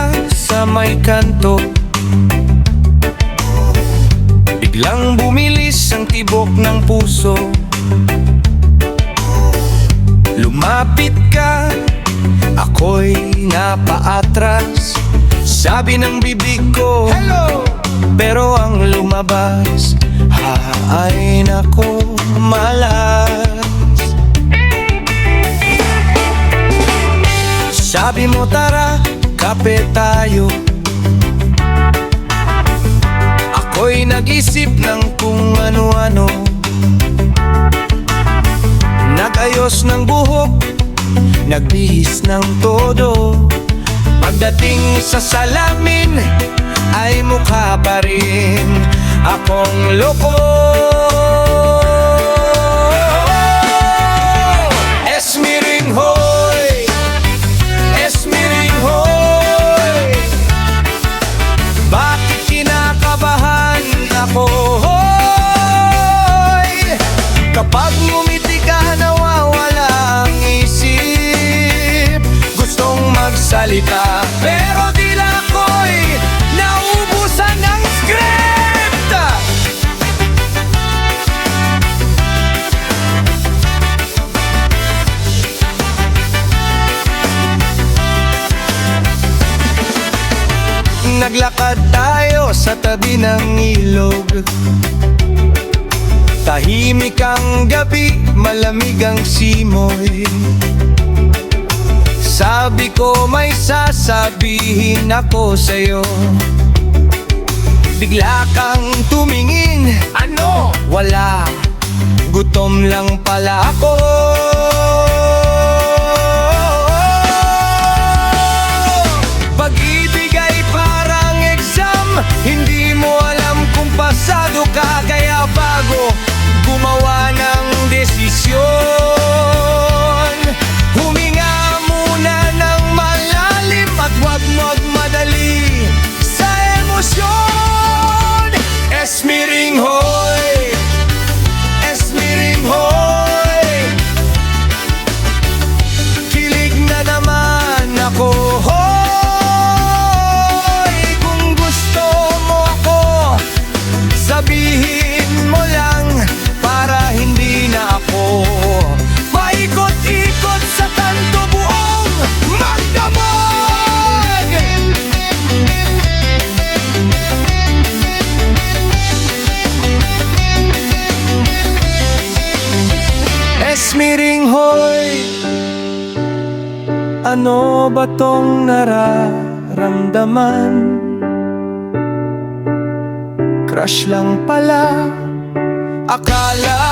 ka sa may kanto, biglang bumilis ang tibok ng puso. Lumapit ka, ako'y napaatras. Sabi ng bibig ko, hello! Pero ang lumabas, ay nako, malas. Sabi mo tara, kape tayo. Ako'y nag-isip ng kung ano-ano. Nag-ayos ng buhok, nagbihis ng todo. Pagdating sa salamin, ay mukha pa rin akong loko. Esmiring hoy, Esmiring hoy, bakit kinakabahan ako hoy? Kapag ngumiti ka, nawawala ang isip. Gustong magsalita, pero tila ko'y naubusan ng script. Naglakad tayo sa tabi ng ilog. Tahimik ang gabi, malamig ang simoy. Sabi ko may sasabihin ako sa'yo. Bigla kang tumingin, ano? Wala, gutom lang pala ako. Pag-ibig ay parang exam, hindi mo alam kung pasado ka. Kaya bago gumawa ng desisyon, huminga muna ng malalim at huwag magmadali sa emosyon. Esmiring hoy, Esmiring hoy, kilig na naman ako hoy. Kung gusto mo ako, sabihin mo lang para hindi na ako maikot-ikot sa tanto buong magdamag. Esmiring hoy, ano ba tong nararamdaman? Crush lang pala, akala